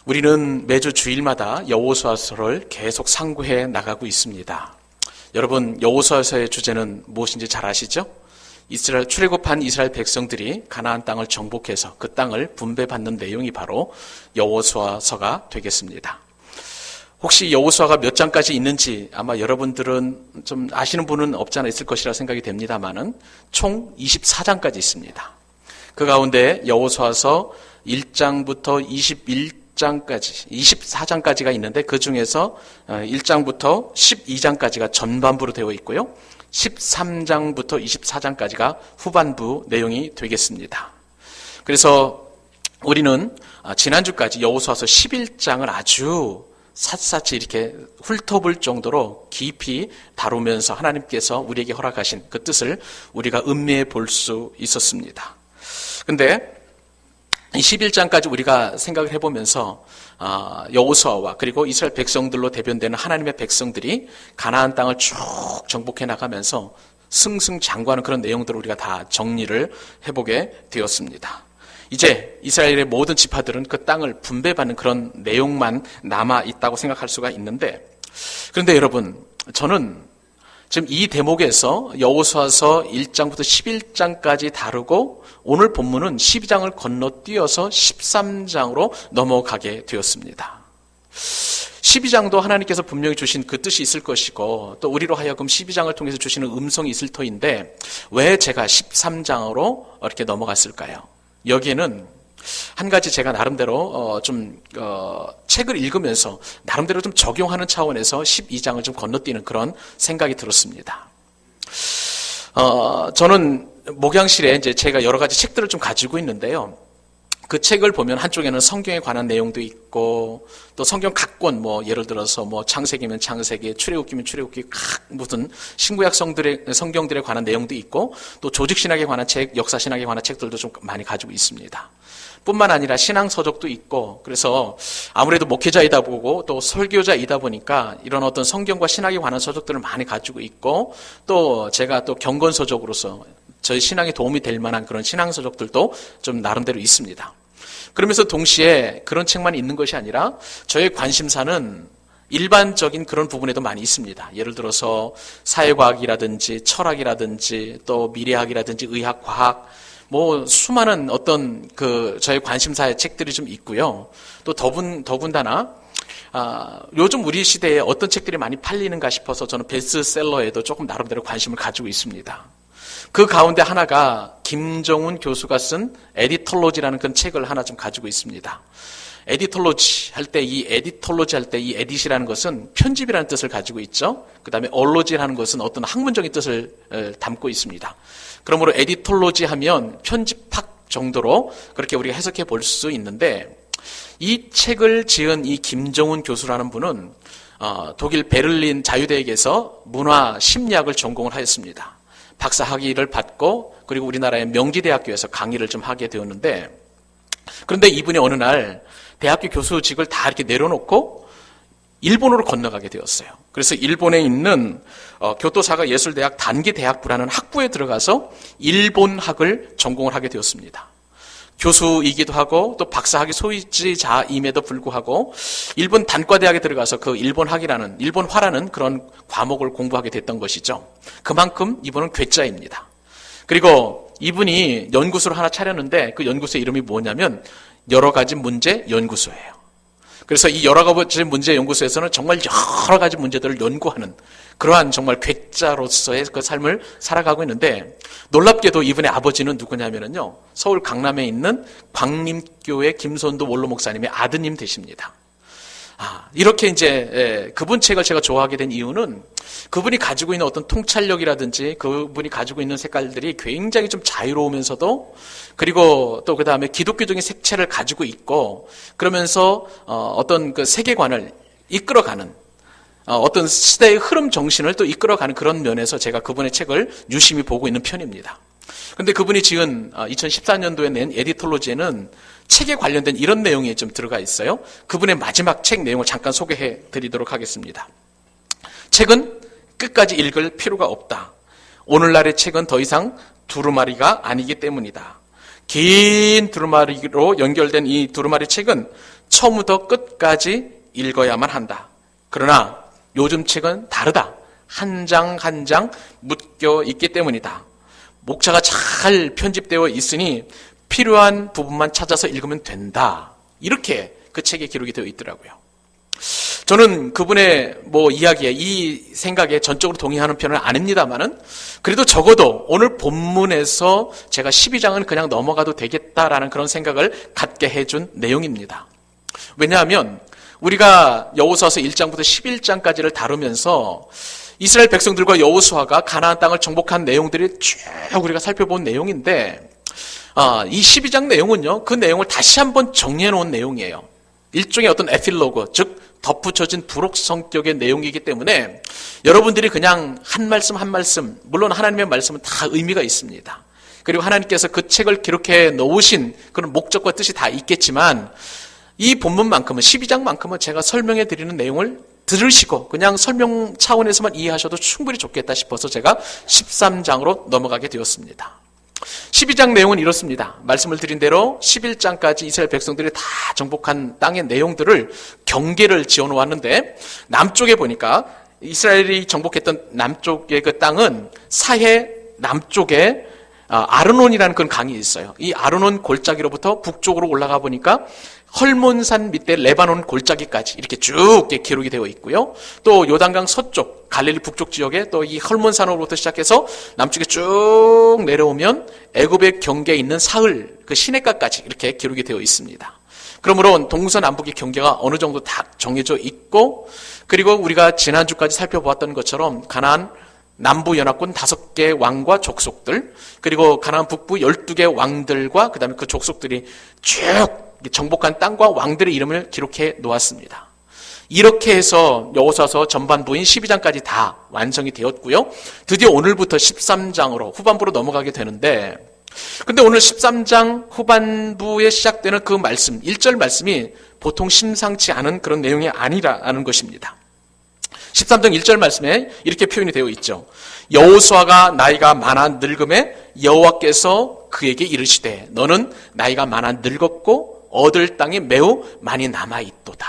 우리는 매주 주일마다 여호수아서를 계속 상고해 나가고 있습니다. 여러분, 여호수아서의 주제는 무엇인지 잘 아시죠? 출애굽한 이스라엘 백성들이 가나안 땅을 정복해서 그 땅을 분배받는 내용이 바로 여호수아서가 되겠습니다. 혹시 여호수아가 몇 장까지 있는지 아마 여러분들은 좀 아시는 분은 없지 않아 있을 것이라 생각이 됩니다만은 총 24장까지 있습니다. 그 가운데 여호수아서 1장부터 21장까지, 24장까지가 있는데 그 중에서 1장부터 12장까지가 전반부로 되어 있고요. 13장부터 24장까지가 후반부 내용이 되겠습니다. 그래서 우리는 지난주까지 여호수아서 11장을 아주 샅샅이 이렇게 훑어볼 정도로 깊이 다루면서 하나님께서 우리에게 허락하신 그 뜻을 우리가 음미해 볼 수 있었습니다. 근데 이 11장까지 우리가 생각을 해보면서 여호수아와 그리고 이스라엘 백성들로 대변되는 하나님의 백성들이 가나안 땅을 쭉 정복해 나가면서 승승장구하는 그런 내용들을 우리가 다 정리를 해보게 되었습니다. 이제 이스라엘의 모든 지파들은 그 땅을 분배받는 그런 내용만 남아있다고 생각할 수가 있는데, 그런데 여러분, 저는 지금 이 대목에서 여호수아서 1장부터 11장까지 다루고 오늘 본문은 12장을 건너뛰어서 13장으로 넘어가게 되었습니다. 12장도 하나님께서 분명히 주신 그 뜻이 있을 것이고 또 우리로 하여금 12장을 통해서 주시는 음성이 있을 터인데 왜 제가 13장으로 이렇게 넘어갔을까요? 여기에는 한 가지 제가 나름대로 책을 읽으면서 나름대로 좀 적용하는 차원에서 12장을 좀 건너뛰는 그런 생각이 들었습니다. 저는 목양실에 이제 제가 여러 가지 책들을 좀 가지고 있는데요. 그 책을 보면 한쪽에는 성경에 관한 내용도 있고 또 성경 각권 예를 들어서 창세기면 창세기, 출애굽기면 출애굽기 각 무슨 신구약 성경들에 관한 내용도 있고 또 조직신학에 관한 책, 역사신학에 관한 책들도 좀 많이 가지고 있습니다. 뿐만 아니라 신앙서적도 있고 그래서 아무래도 목회자이다 보고 또 설교자이다 보니까 이런 어떤 성경과 신학에 관한 서적들을 많이 가지고 있고 또 제가 또 경건서적으로서 저희 신앙에 도움이 될 만한 그런 신앙서적들도 좀 나름대로 있습니다. 그러면서 동시에 그런 책만 있는 것이 아니라 저의 관심사는 일반적인 그런 부분에도 많이 있습니다. 예를 들어서 사회과학이라든지 철학이라든지 또 미래학이라든지 의학, 과학 수많은 어떤 저의 관심사의 책들이 좀 있고요. 또 더군다나 요즘 우리 시대에 어떤 책들이 많이 팔리는가 싶어서 저는 베스트셀러에도 조금 나름대로 관심을 가지고 있습니다. 그 가운데 하나가 김정훈 교수가 쓴 에디톨로지라는 그런 책을 하나 좀 가지고 있습니다. 에디톨로지 할 때 이 에딧이라는 것은 편집이라는 뜻을 가지고 있죠. 그 다음에 얼로지라는 것은 어떤 학문적인 뜻을 담고 있습니다. 그러므로 에디톨로지 하면 편집학 정도로 그렇게 우리가 해석해 볼 수 있는데 이 책을 지은 이 김정훈 교수라는 분은 독일 베를린 자유대학에서 문화 심리학을 전공을 하였습니다. 박사 학위를 받고 그리고 우리나라의 명지대학교에서 강의를 좀 하게 되었는데 그런데 이분이 어느 날 대학교 교수직을 다 이렇게 내려놓고 일본으로 건너가게 되었어요. 그래서 일본에 있는 교토사가 예술대학 단기대학부라는 학부에 들어가서 일본학을 전공을 하게 되었습니다. 교수이기도 하고 또 박사학위 소유자임에도 불구하고 일본 단과대학에 들어가서 그 일본화라는 그런 과목을 공부하게 됐던 것이죠. 그만큼 이분은 괴짜입니다. 그리고 이분이 연구소를 하나 차렸는데 그 연구소의 이름이 뭐냐면 여러 가지 문제 연구소예요. 그래서 이 여러 가지 문제 연구소에서는 정말 여러 가지 문제들을 연구하는 그러한 정말 괴짜로서의 그 삶을 살아가고 있는데 놀랍게도 이분의 아버지는 누구냐면요. 서울 강남에 있는 광림교회 김선도 원로 목사님의 아드님 되십니다. 이렇게 이제 그분 책을 제가 좋아하게 된 이유는 그분이 가지고 있는 어떤 통찰력이라든지 그분이 가지고 있는 색깔들이 굉장히 좀 자유로우면서도 그리고 또 그 다음에 기독교적인 색채를 가지고 있고 그러면서 어떤 그 세계관을 이끌어가는 어떤 시대의 흐름 정신을 또 이끌어가는 그런 면에서 제가 그분의 책을 유심히 보고 있는 편입니다. 그런데 그분이 지은 2014년도에 낸 에디톨로지에는 책에 관련된 이런 내용이 좀 들어가 있어요. 그분의 마지막 책 내용을 잠깐 소개해 드리도록 하겠습니다. 책은 끝까지 읽을 필요가 없다. 오늘날의 책은 더 이상 두루마리가 아니기 때문이다. 긴 두루마리로 연결된 이 두루마리 책은 처음부터 끝까지 읽어야만 한다. 그러나 요즘 책은 다르다. 한 장 한 장 묶여 있기 때문이다. 목차가 잘 편집되어 있으니 필요한 부분만 찾아서 읽으면 된다. 이렇게 그 책에 기록이 되어 있더라고요. 저는 그분의 이야기에, 이 생각에 전적으로 동의하는 편은 아닙니다만은, 그래도 적어도 오늘 본문에서 제가 12장은 그냥 넘어가도 되겠다라는 그런 생각을 갖게 해준 내용입니다. 왜냐하면 우리가 여호수아서 1장부터 11장까지를 다루면서 이스라엘 백성들과 여호수아가 가나안 땅을 정복한 내용들이 쭉 우리가 살펴본 내용인데, 이 12장 내용은요, 그 내용을 다시 한번 정리해 놓은 내용이에요. 일종의 어떤 에필로그, 즉 덧붙여진 부록 성격의 내용이기 때문에 여러분들이 그냥 한 말씀 한 말씀, 물론 하나님의 말씀은 다 의미가 있습니다. 그리고 하나님께서 그 책을 기록해 놓으신 그런 목적과 뜻이 다 있겠지만, 이 본문만큼은, 12장만큼은 제가 설명해 드리는 내용을 들으시고 그냥 설명 차원에서만 이해하셔도 충분히 좋겠다 싶어서 제가 13장으로 넘어가게 되었습니다. 12장 내용은 이렇습니다. 말씀을 드린 대로 11장까지 이스라엘 백성들이 다 정복한 땅의 내용들을 경계를 지어 놓았는데, 남쪽에 보니까 이스라엘이 정복했던 남쪽의 그 땅은 사해 남쪽에 아르논이라는 그런 강이 있어요. 이 아르논 골짜기로부터 북쪽으로 올라가 보니까 헐몬산 밑에 레바논 골짜기까지 이렇게 쭉 기록이 되어 있고요. 또 요단강 서쪽, 갈릴리 북쪽 지역에 또 이 헐몬산으로부터 시작해서 남쪽에 쭉 내려오면 애굽의 경계에 있는 사흘, 그 시내가까지 이렇게 기록이 되어 있습니다. 그러므로 동서남북의 경계가 어느 정도 다 정해져 있고, 그리고 우리가 지난주까지 살펴보았던 것처럼 가나안 남부 연합군 5개 왕과 족속들, 그리고 가나안 북부 12개 왕들과 그 다음에 그 족속들이 쭉 정복한 땅과 왕들의 이름을 기록해 놓았습니다. 이렇게 해서 여호수아서 전반부인 12장까지 다 완성이 되었고요. 드디어 오늘부터 13장으로 후반부로 넘어가게 되는데, 근데 오늘 13장 후반부에 시작되는 그 말씀, 1절 말씀이 보통 심상치 않은 그런 내용이 아니라는 것입니다. 13장 1절 말씀에 이렇게 표현이 되어 있죠. 여호수아가 나이가 많아 늙음에 여호와께서 그에게 이르시되 너는 나이가 많아 늙었고 얻을 땅이 매우 많이 남아있도다.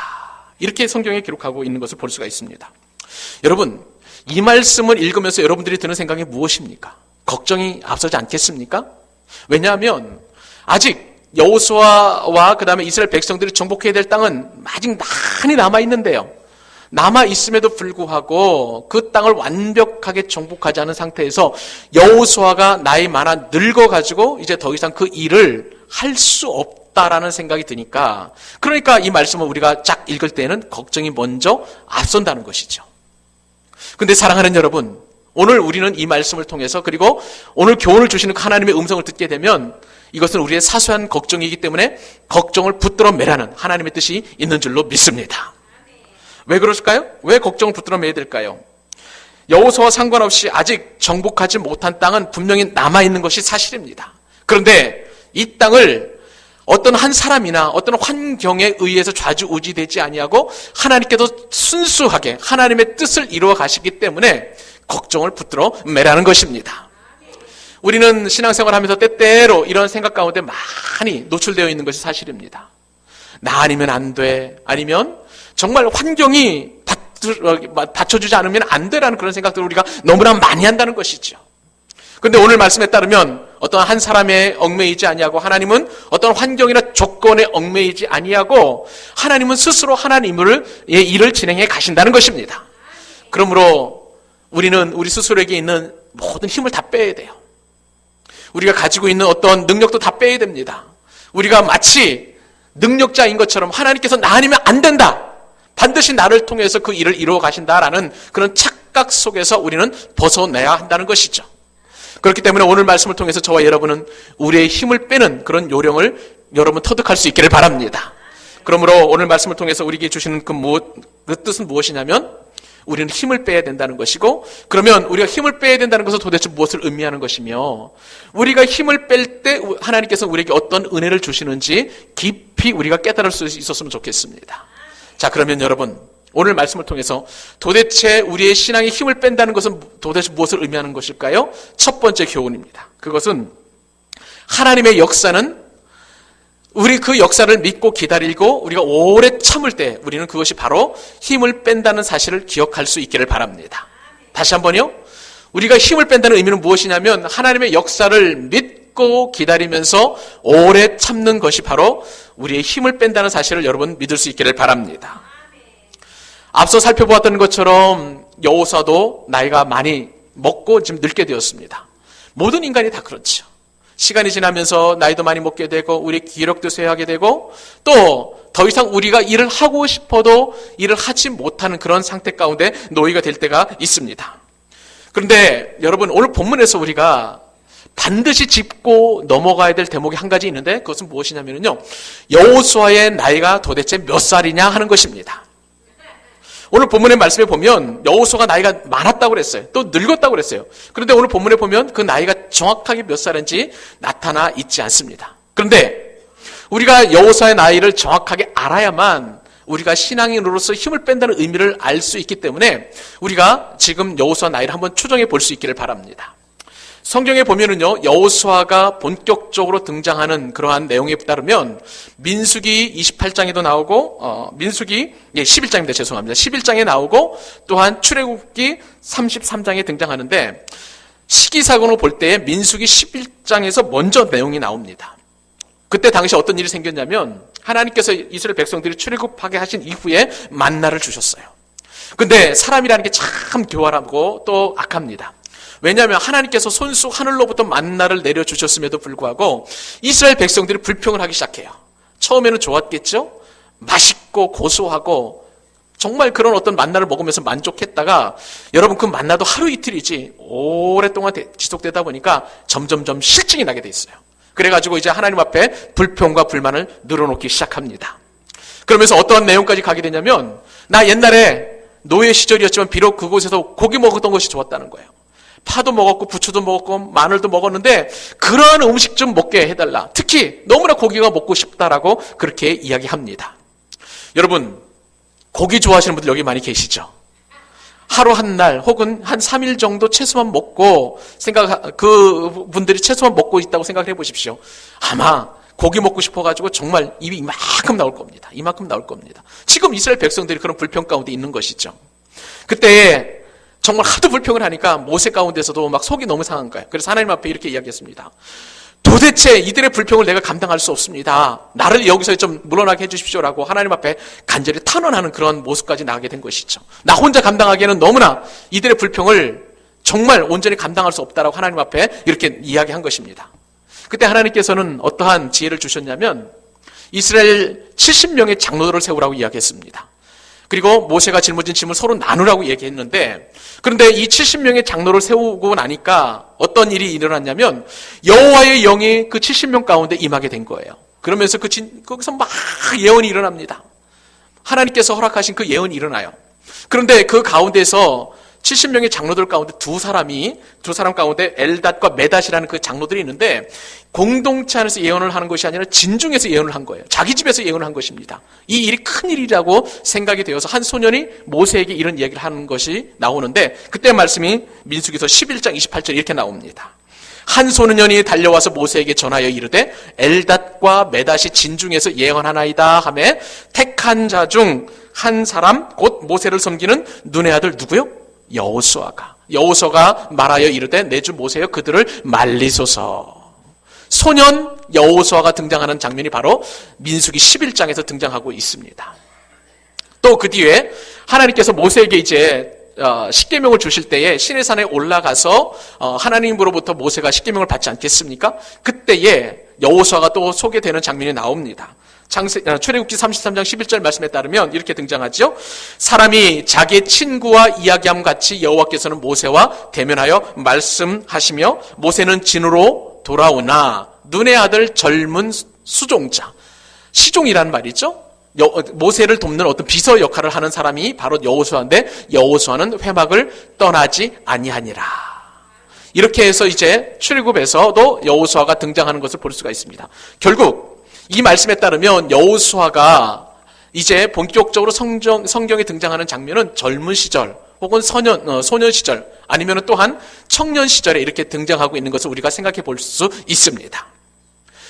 이렇게 성경에 기록하고 있는 것을 볼 수가 있습니다. 여러분, 이 말씀을 읽으면서 여러분들이 드는 생각이 무엇입니까? 걱정이 앞서지 않겠습니까? 왜냐하면 아직 여호수아와 그 다음에 이스라엘 백성들이 정복해야 될 땅은 아직 많이 남아있는데요. 남아있음에도 불구하고 그 땅을 완벽하게 정복하지 않은 상태에서 여호수아가 나이 많아 늙어가지고 이제 더 이상 그 일을 할 수 없다라는 생각이 드니까, 그러니까 이 말씀을 우리가 쫙 읽을 때는 걱정이 먼저 앞선다는 것이죠. 근데 사랑하는 여러분, 오늘 우리는 이 말씀을 통해서, 그리고 오늘 교훈을 주시는 하나님의 음성을 듣게 되면 이것은 우리의 사소한 걱정이기 때문에 걱정을 붙들어 매라는 하나님의 뜻이 있는 줄로 믿습니다. 왜 그러실까요? 왜 걱정을 붙들어 매야 될까요? 여호수아와 상관없이 아직 정복하지 못한 땅은 분명히 남아있는 것이 사실입니다. 그런데 이 땅을 어떤 한 사람이나 어떤 환경에 의해서 좌지우지되지 아니하고 하나님께서 순수하게 하나님의 뜻을 이루어 가시기 때문에 걱정을 붙들어 매라는 것입니다. 우리는 신앙생활하면서 때때로 이런 생각 가운데 많이 노출되어 있는 것이 사실입니다. 나 아니면 안 돼, 아니면 정말 환경이 받쳐주지 않으면 안 되라는 그런 생각들을 우리가 너무나 많이 한다는 것이죠. 그런데 오늘 말씀에 따르면 어떤 한 사람의 얽매이지 아니하고 하나님은 어떤 환경이나 조건에 얽매이지 아니하고 하나님은 스스로 하나님의 일을 진행해 가신다는 것입니다. 그러므로 우리는 우리 스스로에게 있는 모든 힘을 다 빼야 돼요. 우리가 가지고 있는 어떤 능력도 다 빼야 됩니다. 우리가 마치 능력자인 것처럼 하나님께서 나 아니면 안 된다, 반드시 나를 통해서 그 일을 이루어 가신다라는 그런 착각 속에서 우리는 벗어내야 한다는 것이죠. 그렇기 때문에 오늘 말씀을 통해서 저와 여러분은 우리의 힘을 빼는 그런 요령을 여러분 터득할 수 있기를 바랍니다. 그러므로 오늘 말씀을 통해서 우리에게 주시는 그 뜻은 무엇이냐면, 우리는 힘을 빼야 된다는 것이고, 그러면 우리가 힘을 빼야 된다는 것은 도대체 무엇을 의미하는 것이며, 우리가 힘을 뺄 때 하나님께서 우리에게 어떤 은혜를 주시는지 깊이 우리가 깨달을 수 있었으면 좋겠습니다. 자, 그러면 여러분, 오늘 말씀을 통해서 도대체 우리의 신앙에 힘을 뺀다는 것은 도대체 무엇을 의미하는 것일까요? 첫 번째 교훈입니다. 그것은 하나님의 역사는 우리 그 역사를 믿고 기다리고 우리가 오래 참을 때 우리는 그것이 바로 힘을 뺀다는 사실을 기억할 수 있기를 바랍니다. 다시 한번요. 우리가 힘을 뺀다는 의미는 무엇이냐면 하나님의 역사를 믿고 기다리면서 오래 참는 것이 바로 우리의 힘을 뺀다는 사실을 여러분 믿을 수 있기를 바랍니다. 앞서 살펴보았던 것처럼 여호수아도 나이가 많이 먹고 지금 늙게 되었습니다. 모든 인간이 다 그렇죠. 시간이 지나면서 나이도 많이 먹게 되고 우리 기력도 쇠하게 되고 또 더 이상 우리가 일을 하고 싶어도 일을 하지 못하는 그런 상태 가운데 노예가 될 때가 있습니다. 그런데 여러분 오늘 본문에서 우리가 반드시 짚고 넘어가야 될 대목이 한 가지 있는데 그것은 무엇이냐면요. 여호수아의 나이가 도대체 몇 살이냐 하는 것입니다. 오늘 본문의 말씀에 보면 여호수아가 나이가 많았다고 그랬어요. 또 늙었다고 그랬어요. 그런데 오늘 본문에 보면 그 나이가 정확하게 몇 살인지 나타나 있지 않습니다. 그런데 우리가 여호수아의 나이를 정확하게 알아야만 우리가 신앙인으로서 힘을 뺀다는 의미를 알 수 있기 때문에 우리가 지금 여호수아 나이를 한번 추정해 볼 수 있기를 바랍니다. 성경에 보면은요, 여호수아가 본격적으로 등장하는 그러한 내용에 따르면 민수기 28장에도 나오고, 민수기 11장입니다. 죄송합니다. 11장에 나오고 또한 출애굽기 33장에 등장하는데 시기상으로 볼 때 민수기 11장에서 먼저 내용이 나옵니다. 그때 당시 어떤 일이 생겼냐면 하나님께서 이스라엘 백성들이 출애굽하게 하신 이후에 만나를 주셨어요. 근데 사람이라는 게 참 교활하고 또 악합니다. 왜냐하면 하나님께서 손수 하늘로부터 만나를 내려주셨음에도 불구하고 이스라엘 백성들이 불평을 하기 시작해요. 처음에는 좋았겠죠? 맛있고 고소하고 정말 그런 어떤 만나를 먹으면서 만족했다가 여러분 그 만나도 하루 이틀이지 오랫동안 지속되다 보니까 점점점 실증이 나게 돼 있어요. 그래가지고 이제 하나님 앞에 불평과 불만을 늘어놓기 시작합니다. 그러면서 어떠한 내용까지 가게 되냐면 나 옛날에 노예 시절이었지만 비록 그곳에서 고기 먹었던 것이 좋았다는 거예요. 파도 먹었고 부추도 먹었고 마늘도 먹었는데 그러한 음식 좀 먹게 해달라. 특히 너무나 고기가 먹고 싶다라고 그렇게 이야기합니다. 여러분 고기 좋아하시는 분들 여기 많이 계시죠? 하루 한 날 혹은 한 3일 정도 채소만 먹고 그 분들이 채소만 먹고 있다고 생각을 해보십시오. 아마 고기 먹고 싶어가지고 정말 입이 이만큼 나올 겁니다. 이만큼 나올 겁니다. 지금 이스라엘 백성들이 그런 불평 가운데 있는 것이죠. 그때 정말 하도 불평을 하니까 모세 가운데서도 막 속이 너무 상한 거예요. 그래서 하나님 앞에 이렇게 이야기했습니다. 도대체 이들의 불평을 내가 감당할 수 없습니다. 나를 여기서 좀 물러나게 해주십시오라고 하나님 앞에 간절히 탄원하는 그런 모습까지 나가게 된 것이죠. 나 혼자 감당하기에는 너무나 이들의 불평을 정말 온전히 감당할 수 없다라고 하나님 앞에 이렇게 이야기한 것입니다. 그때 하나님께서는 어떠한 지혜를 주셨냐면 이스라엘 70명의 장로들을 세우라고 이야기했습니다. 그리고 모세가 짊어진 짐을 서로 나누라고 얘기했는데 그런데 이 70명의 장로를 세우고 나니까 어떤 일이 일어났냐면 여호와의 영이 그 70명 가운데 임하게 된 거예요. 그러면서 거기서 막 예언이 일어납니다. 하나님께서 허락하신 그 예언이 일어나요. 그런데 그 가운데서 70명의 장로들 가운데 두 사람 가운데 엘닷과 메닷이라는 그 장로들이 있는데 공동체 안에서 예언을 하는 것이 아니라 진중에서 예언을 한 거예요. 자기 집에서 예언을 한 것입니다. 이 일이 큰 일이라고 생각이 되어서 한 소년이 모세에게 이런 얘기를 하는 것이 나오는데 그때 말씀이 민수기서 11장 28절 이렇게 나옵니다. 한 소년이 달려와서 모세에게 전하여 이르되 엘닷과 메닷이 진중에서 예언하나이다 하매 택한 자 중 한 사람 곧 모세를 섬기는 눈의 아들 누구요? 여호수아가 말하여 이르되 내 주 모세여 그들을 말리소서. 소년 여호수아가 등장하는 장면이 바로 민수기 11장에서 등장하고 있습니다. 또 그 뒤에 하나님께서 모세에게 이제 십계명을 주실 때에 시내산에 올라가서 하나님으로부터 모세가 십계명을 받지 않겠습니까? 그때에 여호수아가 또 소개되는 장면이 나옵니다. 출애굽기 33장 11절 말씀에 따르면 이렇게 등장하죠. 사람이 자기의 친구와 이야기함 같이 여호와께서는 모세와 대면하여 말씀하시며 모세는 진으로 돌아오나 눈의 아들 젊은 수종자 시종이라는 말이죠. 모세를 돕는 어떤 비서 역할을 하는 사람이 바로 여호수아인데 여호수아는 회막을 떠나지 아니하니라. 이렇게 해서 이제 출애굽에서도 여호수아가 등장하는 것을 볼 수가 있습니다. 결국 이 말씀에 따르면 여호수아가 이제 본격적으로 성경에 등장하는 장면은 젊은 시절 혹은 소년 시절 아니면 또한 청년 시절에 이렇게 등장하고 있는 것을 우리가 생각해 볼 수 있습니다.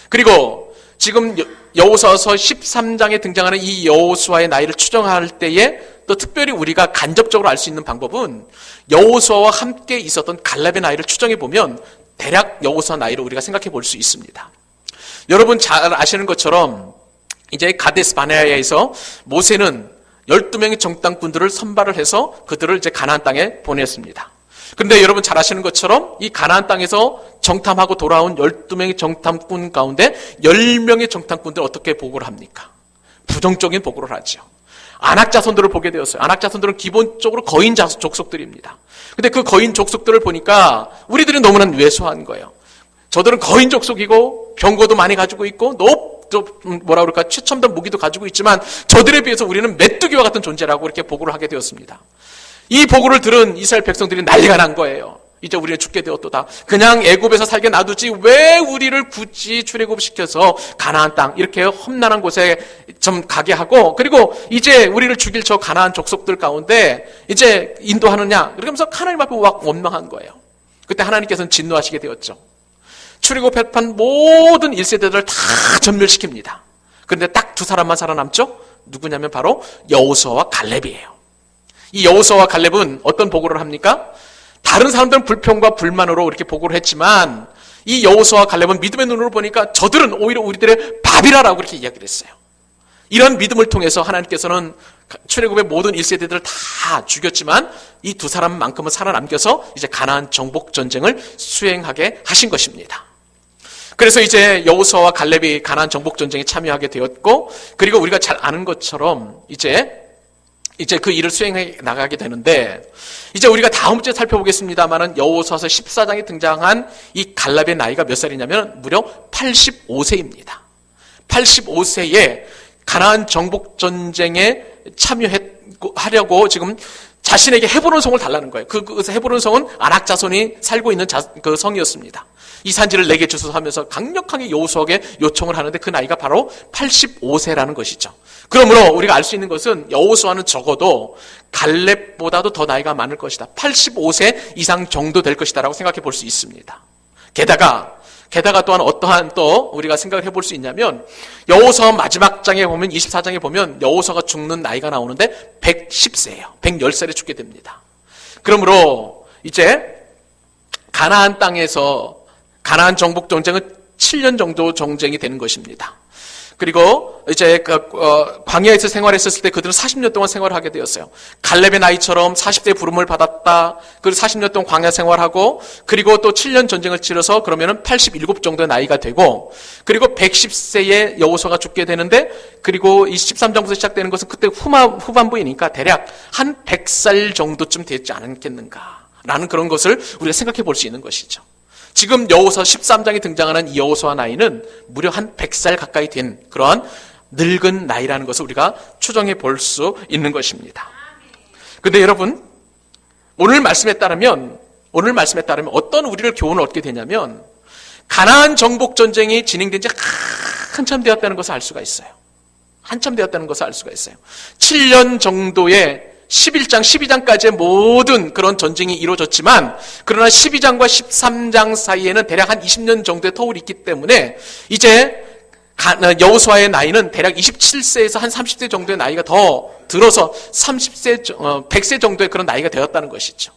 그리고 지금 여호수아서 13장에 등장하는 이 여호수아의 나이를 추정할 때에 또 특별히 우리가 간접적으로 알 수 있는 방법은 여호수아와 함께 있었던 갈렙의 나이를 추정해 보면 대략 여호수아 나이를 우리가 생각해 볼 수 있습니다. 여러분 잘 아시는 것처럼 이제 가데스 바네아에서 모세는 12명의 정탐꾼들을 선발을 해서 그들을 이제 가나안 땅에 보냈습니다. 그런데 여러분 잘 아시는 것처럼 이 가나안 땅에서 정탐하고 돌아온 12명의 정탐꾼 가운데 10명의 정탐꾼들 어떻게 보고를 합니까? 부정적인 보고를 하죠. 안악 자손들을 보게 되었어요. 안악 자손들은 기본적으로 거인 족속들입니다. 근데 그 거인 족속들을 보니까 우리들이 너무나 왜소한 거예요. 저들은 거인 족속이고 병거도 많이 가지고 있고 뭐라 그럴까 최첨단 무기도 가지고 있지만 저들에 비해서 우리는 메뚜기와 같은 존재라고 이렇게 보고를 하게 되었습니다. 이 보고를 들은 이스라엘 백성들이 난리가 난 거예요. 이제 우리는 죽게 되었도다. 그냥 애굽에서 살게 놔두지 왜 우리를 굳이 출애굽시켜서 가나안 땅 이렇게 험난한 곳에 좀 가게 하고 그리고 이제 우리를 죽일 저 가나안 족속들 가운데 이제 인도하느냐 이러면서 하나님 앞에 막 원망한 거예요. 그때 하나님께서는 진노하시게 되었죠. 출애굽했던 모든 1세대들을 다 전멸시킵니다. 그런데 딱 두 사람만 살아남죠? 누구냐면 바로 여호수아와 갈렙이에요. 이 여호수아와 갈렙은 어떤 보고를 합니까? 다른 사람들은 불평과 불만으로 이렇게 보고를 했지만 이 여호수아와 갈렙은 믿음의 눈으로 보니까 저들은 오히려 우리들의 밥이라라고 이렇게 이야기를 했어요. 이런 믿음을 통해서 하나님께서는 출애굽의 모든 1세대들을 다 죽였지만 이 두 사람만큼은 살아남겨서 이제 가나안 정복 전쟁을 수행하게 하신 것입니다. 그래서 이제 여호수아와 갈렙이 가나안 정복 전쟁에 참여하게 되었고 그리고 우리가 잘 아는 것처럼 이제 그 일을 수행해 나가게 되는데 이제 우리가 다음 주에 살펴보겠습니다만은 여호수아서 14장에 등장한 이 갈렙의 나이가 몇 살이냐면 무려 85세입니다. 85세에 가나안 정복 전쟁에 참여하려고 지금 자신에게 헤브론 성을 달라는 거예요. 그 헤브론 성은 아낙 자손이 살고 있는 그 성이었습니다. 이 산지를 내게 주소서 하면서 강력하게 여호수아에게 요청을 하는데 그 나이가 바로 85세라는 것이죠. 그러므로 우리가 알 수 있는 것은 여호수아는 적어도 갈렙보다도 더 나이가 많을 것이다. 85세 이상 정도 될 것이다라고 생각해 볼 수 있습니다. 게다가 또한 어떠한 또 우리가 생각을 해볼 수 있냐면 여호수아 마지막 장에 보면 24장에 보면 여호수아가 죽는 나이가 나오는데 110세예요. 110살에 죽게 됩니다. 그러므로 이제 가나안 땅에서 가나안 정복 전쟁은 7년 정도 전쟁이 되는 것입니다. 그리고 이제 광야에서 생활했었을 때 그들은 40년 동안 생활을 하게 되었어요. 갈렙의 나이처럼 40대 부름을 받았다. 그리고 40년 동안 광야 생활하고 그리고 또 7년 전쟁을 치러서 그러면은 87 정도의 나이가 되고 그리고 110세에 여호수아가 죽게 되는데 그리고 이 13장부터 시작되는 것은 그때 후반부이니까 대략 한 100살 정도쯤 되지 않겠는가라는 그런 것을 우리가 생각해 볼 수 있는 것이죠. 지금 여호수아 13장에 등장하는 이 여호수아 나이는 무려 한 100살 가까이 된 그러한 늙은 나이라는 것을 우리가 추정해 볼 수 있는 것입니다. 그런데 여러분 오늘 말씀에 따르면 어떤 우리를 교훈을 얻게 되냐면 가나안 정복 전쟁이 진행된 지 한참 되었다는 것을 알 수가 있어요. 7년 정도의 11장, 12장까지의 모든 그런 전쟁이 이루어졌지만 그러나 12장과 13장 사이에는 대략 한 20년 정도의 터울이 있기 때문에 이제 여호수아의 나이는 대략 27세에서 한 30세 정도의 나이가 더 들어서 100세 정도의 그런 나이가 되었다는 것이죠.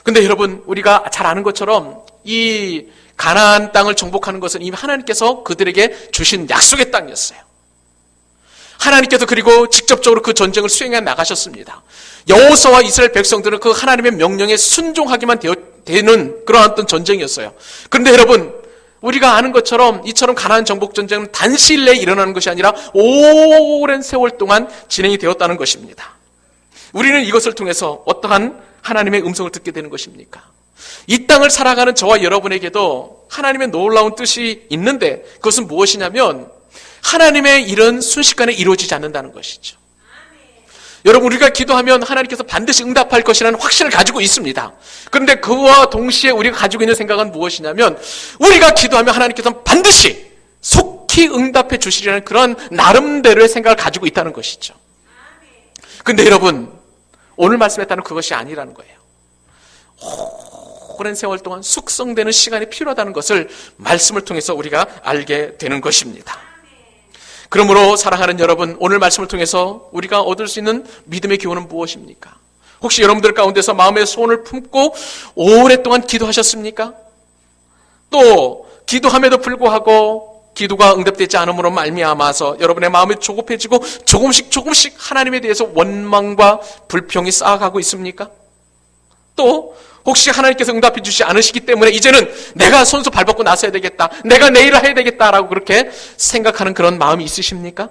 근데 여러분 우리가 잘 아는 것처럼 이 가나안 땅을 정복하는 것은 이미 하나님께서 그들에게 주신 약속의 땅이었어요. 하나님께서 그리고 직접적으로 그 전쟁을 수행해 나가셨습니다. 여호수아와 이스라엘 백성들은 그 하나님의 명령에 순종하기만 되는 그런 어떤 전쟁이었어요. 그런데 여러분 우리가 아는 것처럼 이처럼 가나안 정복 전쟁은 단시일 내에 일어나는 것이 아니라 오랜 세월 동안 진행이 되었다는 것입니다. 우리는 이것을 통해서 어떠한 하나님의 음성을 듣게 되는 것입니까? 이 땅을 살아가는 저와 여러분에게도 하나님의 놀라운 뜻이 있는데 그것은 무엇이냐면 하나님의 일은 순식간에 이루어지지 않는다는 것이죠. 여러분 우리가 기도하면 하나님께서 반드시 응답할 것이라는 확신을 가지고 있습니다. 그런데 그와 동시에 우리가 가지고 있는 생각은 무엇이냐면 우리가 기도하면 하나님께서 반드시 속히 응답해 주시리라는 그런 나름대로의 생각을 가지고 있다는 것이죠. 그런데 여러분 오늘 말씀에 따른 그것이 아니라는 거예요. 오랜 세월 동안 숙성되는 시간이 필요하다는 것을 말씀을 통해서 우리가 알게 되는 것입니다. 그러므로 사랑하는 여러분, 오늘 말씀을 통해서 우리가 얻을 수 있는 믿음의 교훈은 무엇입니까? 혹시 여러분들 가운데서 마음의 소원을 품고 오랫동안 기도하셨습니까? 또 기도함에도 불구하고 기도가 응답되지 않음으로 말미암아서 여러분의 마음이 조급해지고 조금씩 하나님에 대해서 원망과 불평이 쌓아가고 있습니까? 또 혹시 하나님께서 응답해 주시지 않으시기 때문에 이제는 내가 손수 발벗고 나서야 되겠다, 내가 내일을 해야 되겠다라고 그렇게 생각하는 그런 마음이 있으십니까?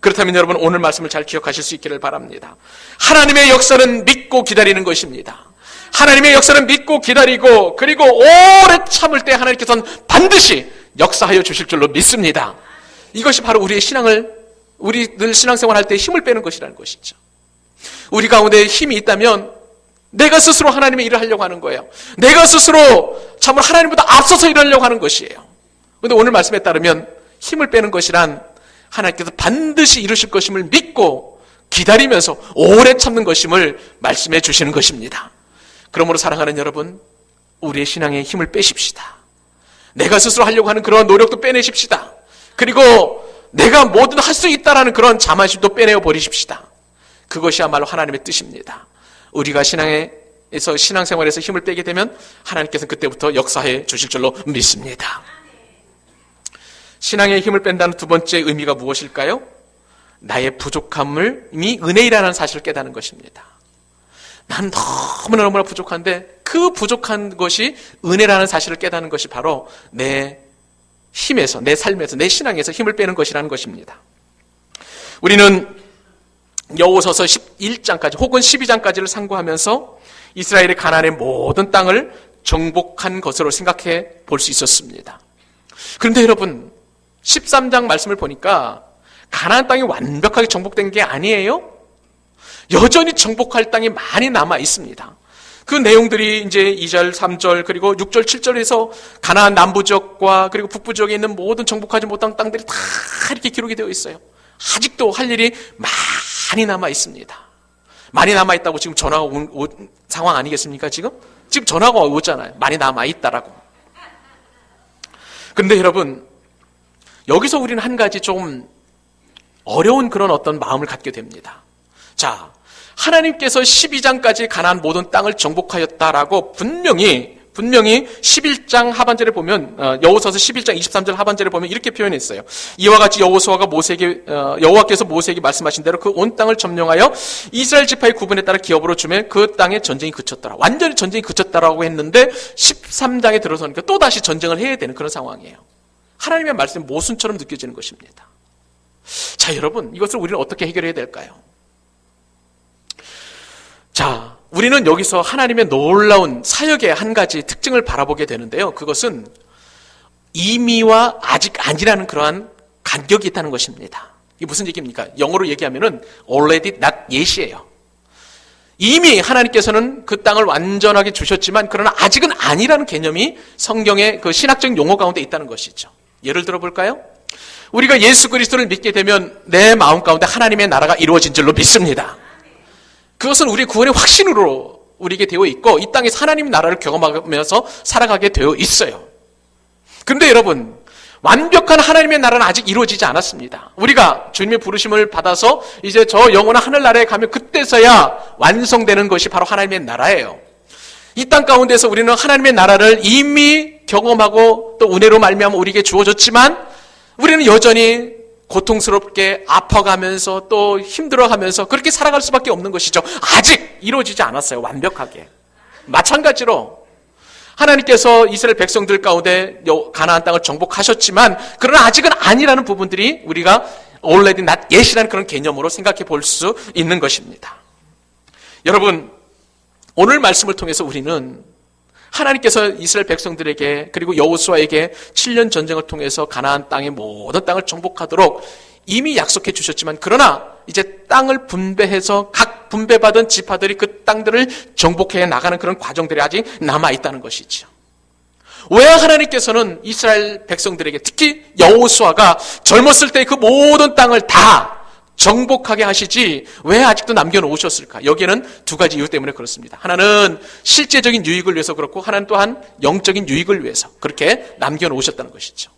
그렇다면 여러분, 오늘 말씀을 잘 기억하실 수 있기를 바랍니다. 하나님의 역사는 믿고 기다리는 것입니다. 하나님의 역사는 믿고 기다리고, 그리고 오래 참을 때 하나님께서는 반드시 역사하여 주실 줄로 믿습니다. 이것이 바로 우리의 우리들 신앙생활 할 때 힘을 빼는 것이라는 것이죠. 우리 가운데 힘이 있다면 내가 스스로 하나님의 일을 하려고 하는 거예요. 내가 스스로 참으로 하나님보다 앞서서 일하려고 하는 것이에요. 그런데 오늘 말씀에 따르면 힘을 빼는 것이란 하나님께서 반드시 이루실 것임을 믿고 기다리면서 오래 참는 것임을 말씀해 주시는 것입니다. 그러므로 사랑하는 여러분, 우리의 신앙에 힘을 빼십시다. 내가 스스로 하려고 하는 그런 노력도 빼내십시다. 그리고 내가 뭐든 할 수 있다라는 그런 자만심도 빼내어 버리십시다. 그것이야말로 하나님의 뜻입니다. 우리가 신앙생활에서 힘을 빼게 되면 하나님께서는 그때부터 역사해 주실 줄로 믿습니다. 신앙의 힘을 뺀다는 두 번째 의미가 무엇일까요? 나의 부족함이 은혜이라는 사실을 깨닫는 것입니다. 난 너무나 부족한데 그 부족한 것이 은혜라는 사실을 깨닫는 것이 바로 내 힘에서, 내 삶에서, 내 신앙에서 힘을 빼는 것이라는 것입니다. 우리는 여호수아서 11장까지 혹은 12장까지를 상고하면서 이스라엘의 가나안의 모든 땅을 정복한 것으로 생각해 볼 수 있었습니다. 그런데 여러분, 13장 말씀을 보니까 가나안 땅이 완벽하게 정복된 게 아니에요. 여전히 정복할 땅이 많이 남아 있습니다. 그 내용들이 이제 2절, 3절, 그리고 6절, 7절에서 가나안 남부 지역과 그리고 북부 지역에 있는 모든 정복하지 못한 땅들이 다 이렇게 기록이 되어 있어요. 아직도 할 일이 많이 남아 있습니다. 많이 남아 있다고 지금 전화가 온 상황 아니겠습니까? 지금 전화가 오잖아요. 많이 남아 있다라고. 그런데 여러분, 여기서 우리는 한 가지 좀 어려운 그런 어떤 마음을 갖게 됩니다. 자, 하나님께서 12장까지 가나안 모든 땅을 정복하였다라고 분명히 11장 하반절에 보면, 여호수아서 11장 23절 하반절에 보면 이렇게 표현했어요. 이와 같이 여호와께서 모세에게 말씀하신 대로 그 온 땅을 점령하여 이스라엘 지파의 구분에 따라 기업으로 주면 그 땅에 전쟁이 그쳤더라. 완전히 전쟁이 그쳤다라고 했는데 13장에 들어서니까 또다시 전쟁을 해야 되는 그런 상황이에요. 하나님의 말씀이 모순처럼 느껴지는 것입니다. 자, 여러분, 이것을 우리는 어떻게 해결해야 될까요? 자, 우리는 여기서 하나님의 놀라운 사역의 한 가지 특징을 바라보게 되는데요. 그것은 이미와 아직 아니라는 그러한 간격이 있다는 것입니다. 이게 무슨 얘기입니까? 영어로 얘기하면은 already not yet이에요. 이미 하나님께서는 그 땅을 완전하게 주셨지만 그러나 아직은 아니라는 개념이 성경의 그 신학적 용어 가운데 있다는 것이죠. 예를 들어 볼까요? 우리가 예수 그리스도를 믿게 되면 내 마음 가운데 하나님의 나라가 이루어진 줄로 믿습니다. 그것은 우리 구원의 확신으로 우리에게 되어 있고 이 땅에서 하나님의 나라를 경험하면서 살아가게 되어 있어요. 그런데 여러분, 완벽한 하나님의 나라는 아직 이루어지지 않았습니다. 우리가 주님의 부르심을 받아서 이제 저 영원한 하늘나라에 가면 그때서야 완성되는 것이 바로 하나님의 나라예요. 이 땅 가운데서 우리는 하나님의 나라를 이미 경험하고 또 은혜로 말미암아 우리에게 주어졌지만 우리는 여전히 고통스럽게 아파가면서 또 힘들어가면서 그렇게 살아갈 수밖에 없는 것이죠. 아직 이루어지지 않았어요. 완벽하게. 마찬가지로 하나님께서 이스라엘 백성들 가운데 가나안 땅을 정복하셨지만 그러나 아직은 아니라는 부분들이 우리가 already not yet이라는 그런 개념으로 생각해 볼 수 있는 것입니다. 여러분, 오늘 말씀을 통해서 우리는 하나님께서 이스라엘 백성들에게 그리고 여호수아에게 7년 전쟁을 통해서 가나안 땅의 모든 땅을 정복하도록 이미 약속해 주셨지만 그러나 이제 땅을 분배해서 각 분배받은 지파들이 그 땅들을 정복해 나가는 그런 과정들이 아직 남아있다는 것이죠. 왜 하나님께서는 이스라엘 백성들에게 특히 여호수아가 젊었을 때 그 모든 땅을 다 정복하게 하시지 왜 아직도 남겨놓으셨을까? 여기에는 두 가지 이유 때문에 그렇습니다. 하나는 실제적인 유익을 위해서 그렇고, 하나는 또한 영적인 유익을 위해서 그렇게 남겨놓으셨다는 것이죠.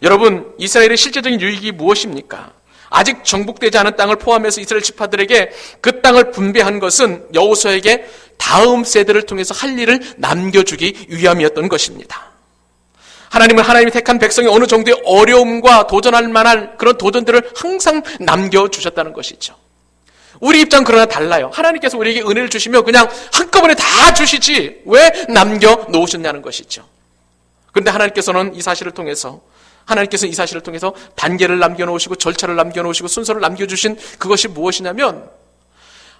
여러분, 이스라엘의 실제적인 유익이 무엇입니까? 아직 정복되지 않은 땅을 포함해서 이스라엘 지파들에게 그 땅을 분배한 것은 여호수아에게 다음 세대를 통해서 할 일을 남겨주기 위함이었던 것입니다. 하나님은 하나님이 택한 백성이 어느 정도의 어려움과 도전할 만한 그런 도전들을 항상 남겨주셨다는 것이죠. 우리 입장은 그러나 달라요. 하나님께서 우리에게 은혜를 주시면 그냥 한꺼번에 다 주시지 왜 남겨놓으셨냐는 것이죠. 그런데 하나님께서는 이 사실을 통해서 단계를 남겨놓으시고 절차를 남겨놓으시고 순서를 남겨주신 그것이 무엇이냐면,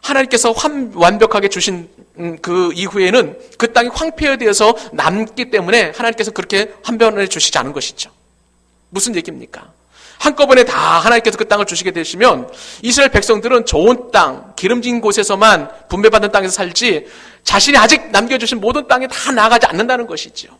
하나님께서 완벽하게 주신 그 이후에는 그 땅이 황폐화되어서 남기 때문에 하나님께서 그렇게 한번에 주시지 않은 것이죠. 무슨 얘기입니까? 한꺼번에 다 하나님께서 그 땅을 주시게 되시면 이스라엘 백성들은 좋은 땅, 기름진 곳에서만 분배받은 땅에서 살지 자신이 아직 남겨주신 모든 땅에 다 나아가지 않는다는 것이죠.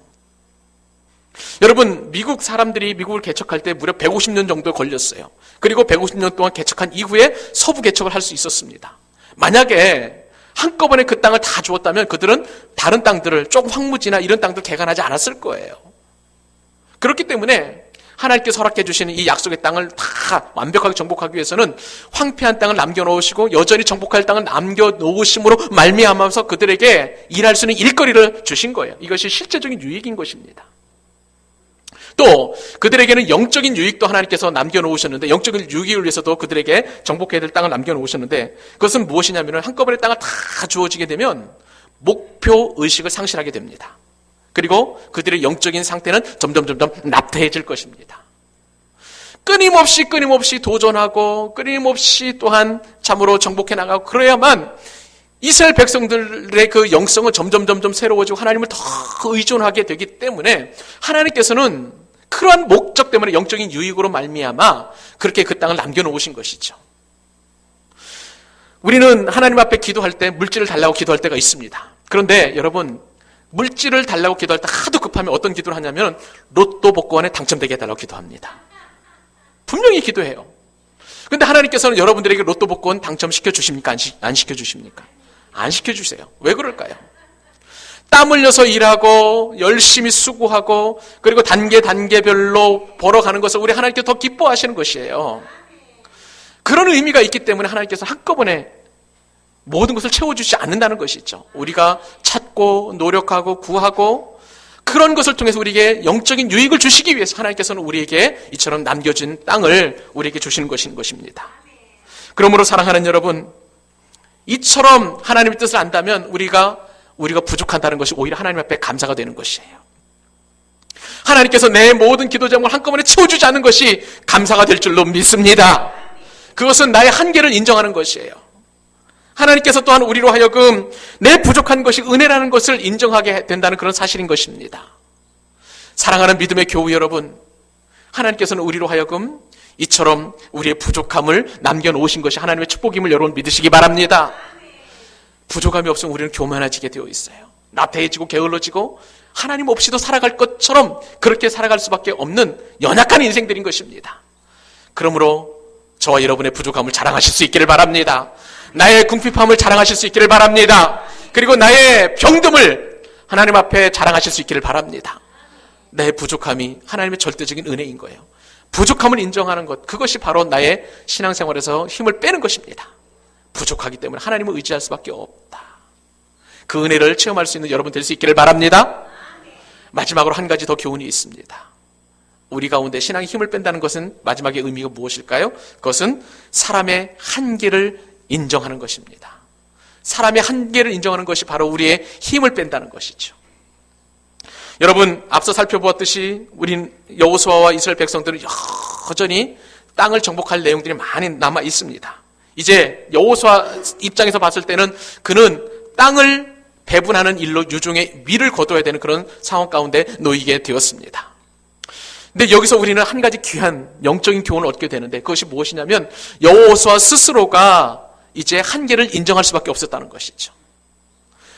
여러분, 미국 사람들이 미국을 개척할 때 무려 150년 정도 걸렸어요. 그리고 150년 동안 개척한 이후에 서부 개척을 할 수 있었습니다. 만약에 한꺼번에 그 땅을 다 주었다면 그들은 다른 땅들을, 조금 황무지나 이런 땅들 개간하지 않았을 거예요. 그렇기 때문에 하나님께서 허락해 주시는 이 약속의 땅을 다 완벽하게 정복하기 위해서는 황폐한 땅을 남겨놓으시고 여전히 정복할 땅을 남겨놓으심으로 말미암아서 그들에게 일할 수 있는 일거리를 주신 거예요. 이것이 실제적인 유익인 것입니다. 또 그들에게는 영적인 유익도 하나님께서 남겨놓으셨는데, 영적인 유익을 위해서도 그들에게 정복해야 될 땅을 남겨놓으셨는데, 그것은 무엇이냐면 한꺼번에 땅을 다 주어지게 되면 목표의식을 상실하게 됩니다. 그리고 그들의 영적인 상태는 점점 나태해질 것입니다. 끊임없이 도전하고 끊임없이 또한 참으로 정복해 나가고 그래야만 이스라엘 백성들의 그 영성은 점점 새로워지고 하나님을 더 의존하게 되기 때문에 하나님께서는 그러한 목적 때문에 영적인 유익으로 말미암아 그렇게 그 땅을 남겨놓으신 것이죠. 우리는 하나님 앞에 기도할 때 물질을 달라고 기도할 때가 있습니다. 그런데 여러분, 물질을 달라고 기도할 때 하도 급하면 어떤 기도를 하냐면 로또 복권에 당첨되게 해달라고 기도합니다. 분명히 기도해요. 그런데 하나님께서는 여러분들에게 로또 복권 당첨시켜 주십니까? 안 시켜 주십니까? 안 시켜 주세요. 왜 그럴까요? 땀 흘려서 일하고 열심히 수고하고 그리고 단계별로 벌어가는 것을 우리 하나님께 더 기뻐하시는 것이에요. 그런 의미가 있기 때문에 하나님께서 한꺼번에 모든 것을 채워주지 않는다는 것이죠. 우리가 찾고 노력하고 구하고 그런 것을 통해서 우리에게 영적인 유익을 주시기 위해서 하나님께서는 우리에게 이처럼 남겨진 땅을 우리에게 주시는 것입니다. 그러므로 사랑하는 여러분, 이처럼 하나님의 뜻을 안다면 우리가 부족한다는 것이 오히려 하나님 앞에 감사가 되는 것이에요. 하나님께서 내 모든 기도 제목을 한꺼번에 채워주지 않는 것이 감사가 될 줄로 믿습니다. 그것은 나의 한계를 인정하는 것이에요. 하나님께서 또한 우리로 하여금 내 부족한 것이 은혜라는 것을 인정하게 된다는 그런 사실인 것입니다. 사랑하는 믿음의 교우 여러분, 하나님께서는 우리로 하여금 이처럼 우리의 부족함을 남겨놓으신 것이 하나님의 축복임을 여러분 믿으시기 바랍니다. 부족함이 없으면 우리는 교만해지게 되어 있어요. 나태해지고 게을러지고 하나님 없이도 살아갈 것처럼 그렇게 살아갈 수밖에 없는 연약한 인생들인 것입니다. 그러므로 저와 여러분의 부족함을 자랑하실 수 있기를 바랍니다. 나의 궁핍함을 자랑하실 수 있기를 바랍니다. 그리고 나의 병듦을 하나님 앞에 자랑하실 수 있기를 바랍니다. 내 부족함이 하나님의 절대적인 은혜인 거예요. 부족함을 인정하는 것, 그것이 바로 나의 신앙생활에서 힘을 빼는 것입니다. 부족하기 때문에 하나님을 의지할 수밖에 없다. 그 은혜를 체험할 수 있는 여러분 될 수 있기를 바랍니다. 마지막으로 한 가지 더 교훈이 있습니다. 우리 가운데 신앙의 힘을 뺀다는 것은 마지막의 의미가 무엇일까요? 그것은 사람의 한계를 인정하는 것입니다. 사람의 한계를 인정하는 것이 바로 우리의 힘을 뺀다는 것이죠. 여러분, 앞서 살펴보았듯이 우린 여호수아와 이스라엘 백성들은 여전히 땅을 정복할 내용들이 많이 남아 있습니다. 이제 여호수아 입장에서 봤을 때는 그는 땅을 배분하는 일로 유종의 위를 거둬야 되는 그런 상황 가운데 놓이게 되었습니다. 근데 여기서 우리는 한 가지 귀한 영적인 교훈을 얻게 되는데, 그것이 무엇이냐면 여호수아 스스로가 이제 한계를 인정할 수밖에 없었다는 것이죠.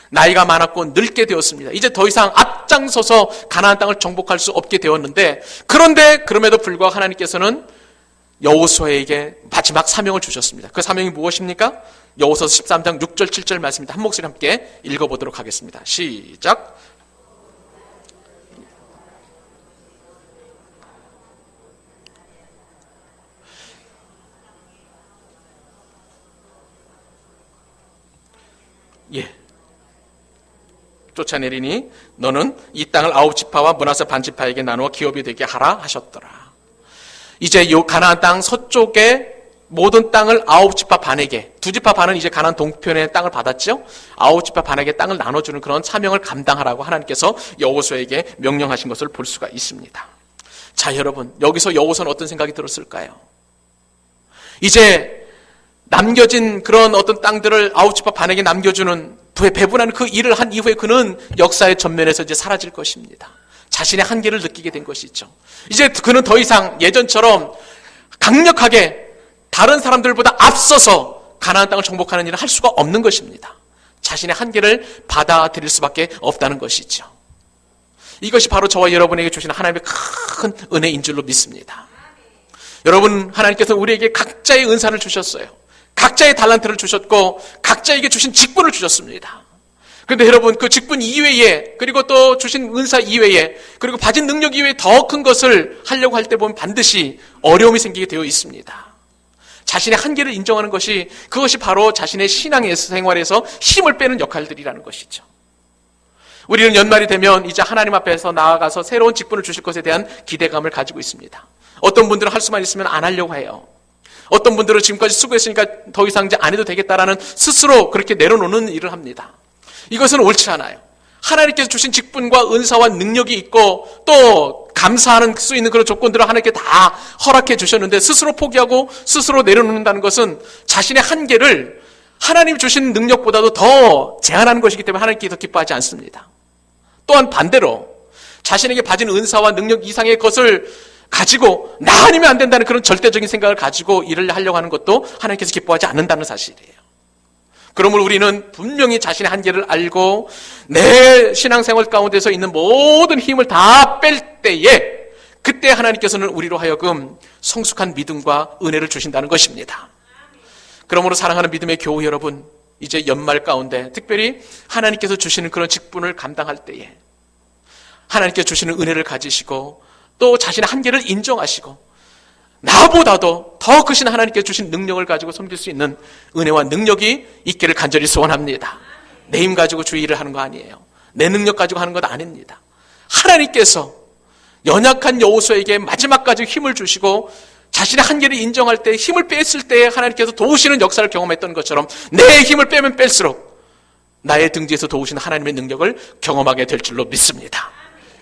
나이가 많았고 늙게 되었습니다. 이제 더 이상 앞장서서 가나안 땅을 정복할 수 없게 되었는데, 그런데 그럼에도 불구하고 하나님께서는 여호수아에게 마지막 사명을 주셨습니다. 그 사명이 무엇입니까? 여호수아서 13장 6절 7절 말씀입니다. 한 목소리 함께 읽어보도록 하겠습니다. 시작. 예. 쫓아내리니 너는 이 땅을 9지파와 므낫세 반지파에게 나누어 기업이 되게 하라 하셨더라. 이제 요 가나안 땅 서쪽에 모든 땅을 9지파 반에게, 2지파 반은 이제 가나안 동편의 땅을 받았죠. 9지파 반에게 땅을 나눠주는 그런 사명을 감당하라고 하나님께서 여호수아에게 명령하신 것을 볼 수가 있습니다. 자, 여러분, 여기서 여호수아는 어떤 생각이 들었을까요? 이제 남겨진 그런 어떤 땅들을 9지파 반에게 남겨주는 배분하는 그 일을 한 이후에 그는 역사의 전면에서 이제 사라질 것입니다. 자신의 한계를 느끼게 된 것이죠. 이제 그는 더 이상 예전처럼 강력하게 다른 사람들보다 앞서서 가나안 땅을 정복하는 일을 할 수가 없는 것입니다. 자신의 한계를 받아들일 수밖에 없다는 것이죠. 이것이 바로 저와 여러분에게 주시는 하나님의 큰 은혜인 줄로 믿습니다. 여러분, 하나님께서 우리에게 각자의 은사를 주셨어요. 각자의 달란트를 주셨고 각자에게 주신 직분을 주셨습니다. 그런데 여러분, 그 직분 이외에, 그리고 또 주신 은사 이외에, 그리고 가진 능력 이외에 더 큰 것을 하려고 할 때 보면 반드시 어려움이 생기게 되어 있습니다. 자신의 한계를 인정하는 것이, 그것이 바로 자신의 신앙의 생활에서 힘을 빼는 역할들이라는 것이죠. 우리는 연말이 되면 이제 하나님 앞에서 나아가서 새로운 직분을 주실 것에 대한 기대감을 가지고 있습니다. 어떤 분들은 할 수만 있으면 안 하려고 해요. 어떤 분들은 지금까지 수고했으니까 더 이상 이제 안 해도 되겠다라는 스스로 그렇게 내려놓는 일을 합니다. 이것은 옳지 않아요. 하나님께서 주신 직분과 은사와 능력이 있고 또 감사하는 수 있는 그런 조건들을 하나님께 다 허락해 주셨는데 스스로 포기하고 스스로 내려놓는다는 것은 자신의 한계를 하나님 주신 능력보다도 더 제한하는 것이기 때문에 하나님께 더 기뻐하지 않습니다. 또한 반대로 자신에게 받은 은사와 능력 이상의 것을 가지고 나 아니면 안 된다는 그런 절대적인 생각을 가지고 일을 하려고 하는 것도 하나님께서 기뻐하지 않는다는 사실이에요. 그러므로 우리는 분명히 자신의 한계를 알고 내 신앙생활 가운데서 있는 모든 힘을 다 뺄 때에 그때 하나님께서는 우리로 하여금 성숙한 믿음과 은혜를 주신다는 것입니다. 그러므로 사랑하는 믿음의 교우 여러분, 이제 연말 가운데 특별히 하나님께서 주시는 그런 직분을 감당할 때에 하나님께서 주시는 은혜를 가지시고 또 자신의 한계를 인정하시고 나보다도 더 크신 하나님께서 주신 능력을 가지고 섬길 수 있는 은혜와 능력이 있기를 간절히 소원합니다. 내 힘 가지고 주의 일을 하는 거 아니에요. 내 능력 가지고 하는 것 아닙니다. 하나님께서 연약한 여호수아에게 마지막까지 힘을 주시고 자신의 한계를 인정할 때 힘을 뺐을 때 하나님께서 도우시는 역사를 경험했던 것처럼 내 힘을 빼면 뺄수록 나의 등 뒤에서 도우시는 하나님의 능력을 경험하게 될 줄로 믿습니다.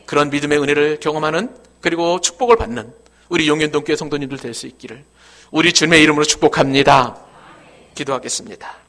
그런 믿음의 은혜를 경험하는 그리고 축복을 받는 우리 용현동교회 성도님들 될 수 있기를 우리 주님의 이름으로 축복합니다. 기도하겠습니다.